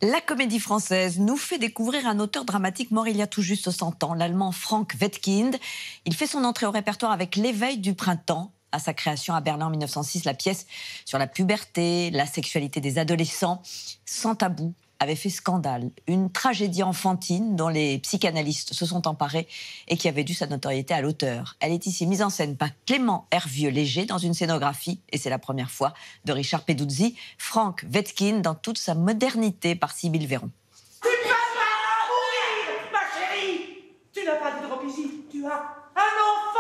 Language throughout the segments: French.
La Comédie Française nous fait découvrir un auteur dramatique mort il y a tout juste 100 ans, l'Allemand Frank Wedekind. Il fait son entrée au répertoire avec L'Éveil du printemps. À sa création à Berlin en 1906, la pièce sur la puberté, la sexualité des adolescents, sans tabou, avait fait scandale. Une tragédie enfantine dont les psychanalystes se sont emparés et qui avait dû sa notoriété à l'auteur. Elle est ici mise en scène par Clément Hervieux-Léger dans une scénographie, et c'est la première fois, de Richard Peduzzi, Frank Wedekind dans toute sa modernité par Sybille Véron. Tu ne vas pas mourir, ma chérie! Tu n'as pas de drop ici, tu as un enfant!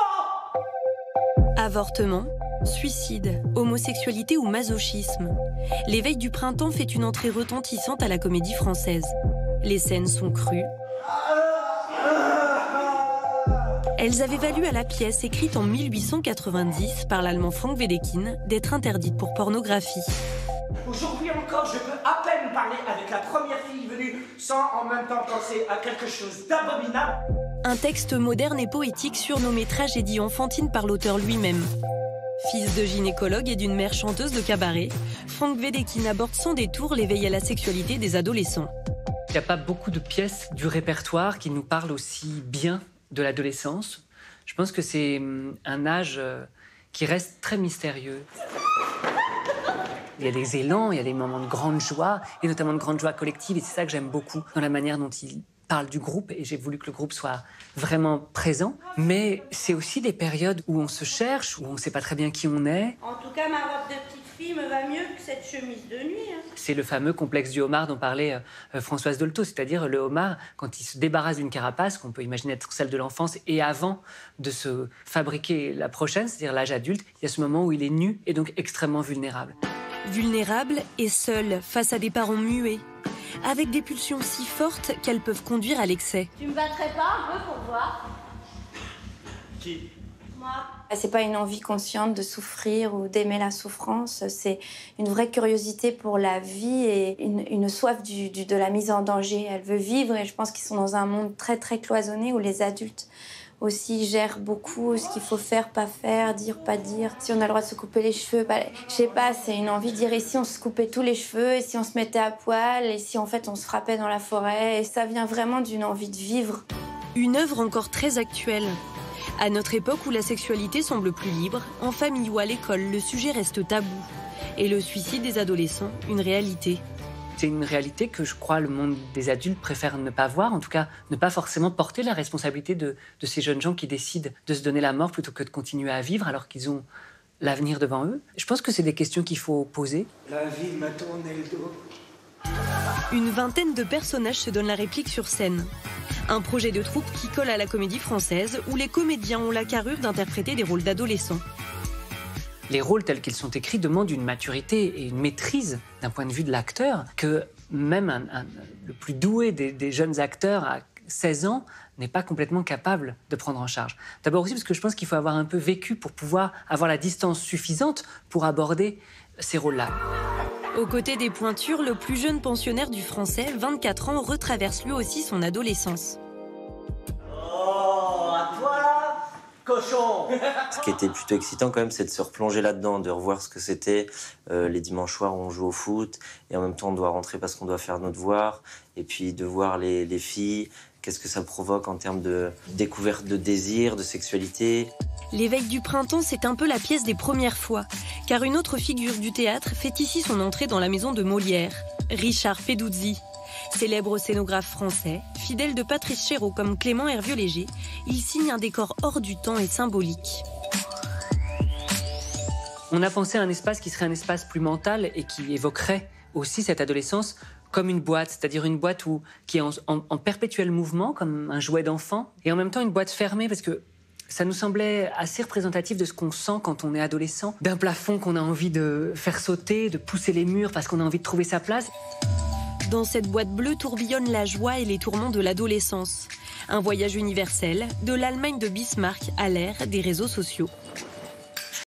Avortement, suicide, homosexualité ou masochisme. L'Éveil du printemps fait une entrée retentissante à la Comédie Française. Les scènes sont crues. Elles avaient valu à la pièce, écrite en 1890 par l'Allemand Frank Wedekind, d'être interdite pour pornographie. Aujourd'hui encore, je peux à peine parler avec la première fille venue sans en même temps penser à quelque chose d'abominable. Un texte moderne et poétique surnommé tragédie enfantine par l'auteur lui-même. Fils de gynécologue et d'une mère chanteuse de cabaret, Frank Wedekind aborde sans détour l'éveil à la sexualité des adolescents. Il n'y a pas beaucoup de pièces du répertoire qui nous parlent aussi bien de l'adolescence. Je pense que c'est un âge qui reste très mystérieux. Il y a des élans, il y a des moments de grande joie, et notamment de grande joie collective, et c'est ça que j'aime beaucoup dans la manière dont il parle du groupe, et j'ai voulu que le groupe soit vraiment présent. Mais c'est aussi des périodes où on se cherche, où on ne sait pas très bien qui on est. En tout cas, ma robe de petite fille me va mieux que cette chemise de nuit. C'est le fameux complexe du homard dont parlait Françoise Dolto, c'est-à-dire le homard, quand il se débarrasse d'une carapace, qu'on peut imaginer être celle de l'enfance, et avant de se fabriquer la prochaine, c'est-à-dire l'âge adulte, il y a ce moment où il est nu et donc extrêmement vulnérable. Vulnérable et seul face à des parents muets, avec des pulsions si fortes qu'elles peuvent conduire à l'excès. Tu me battrais pas un peu pour voir? Qui? Moi. C'est pas une envie consciente de souffrir ou d'aimer la souffrance, c'est une vraie curiosité pour la vie et une soif de la mise en danger. Elle veut vivre et je pense qu'ils sont dans un monde très très cloisonné où les adultes aussi gèrent beaucoup ce qu'il faut faire, pas faire, dire, pas dire. Si on a le droit de se couper les cheveux, je sais pas, c'est une envie de dire et si on se coupait tous les cheveux, et si on se mettait à poil, et si en fait on se frappait dans la forêt. Et ça vient vraiment d'une envie de vivre. Une œuvre encore très actuelle. À notre époque où la sexualité semble plus libre, en famille ou à l'école, le sujet reste tabou. Et le suicide des adolescents, une réalité. C'est une réalité que je crois le monde des adultes préfère ne pas voir, en tout cas ne pas forcément porter la responsabilité de ces jeunes gens qui décident de se donner la mort plutôt que de continuer à vivre alors qu'ils ont l'avenir devant eux. Je pense que c'est des questions qu'il faut poser. La vie m'a tourné le dos. Une vingtaine de personnages se donnent la réplique sur scène. Un projet de troupe qui colle à la Comédie Française où les comédiens ont la carrure d'interpréter des rôles d'adolescents. Les rôles tels qu'ils sont écrits demandent une maturité et une maîtrise d'un point de vue de l'acteur que même le plus doué des jeunes acteurs à 16 ans n'est pas complètement capable de prendre en charge. D'abord aussi parce que je pense qu'il faut avoir un peu vécu pour pouvoir avoir la distance suffisante pour aborder ces rôles-là. Aux côtés des pointures, le plus jeune pensionnaire du Français, 24 ans, retraverse lui aussi son adolescence. Oh, à toi, cochon! Ce qui était plutôt excitant quand même, c'est de se replonger là-dedans, de revoir ce que c'était. Les dimanches soirs, on joue au foot, et en même temps, on doit rentrer parce qu'on doit faire nos devoirs, et puis de voir les filles, qu'est-ce que ça provoque en termes de découverte de désir, de sexualité. L'Éveil du printemps, c'est un peu la pièce des premières fois, car une autre figure du théâtre fait ici son entrée dans la maison de Molière, Richard Peduzzi. Célèbre scénographe français, fidèle de Patrice Chéreau comme Clément Hervieux-Léger, il signe un décor hors du temps et symbolique. On a pensé à un espace qui serait un espace plus mental et qui évoquerait aussi cette adolescence comme une boîte, c'est-à-dire une boîte qui est en perpétuel mouvement, comme un jouet d'enfant, et en même temps une boîte fermée, parce que ça nous semblait assez représentatif de ce qu'on sent quand on est adolescent, d'un plafond qu'on a envie de faire sauter, de pousser les murs parce qu'on a envie de trouver sa place. Dans cette boîte bleue tourbillonnent la joie et les tourments de l'adolescence. Un voyage universel, de l'Allemagne de Bismarck à l'ère des réseaux sociaux.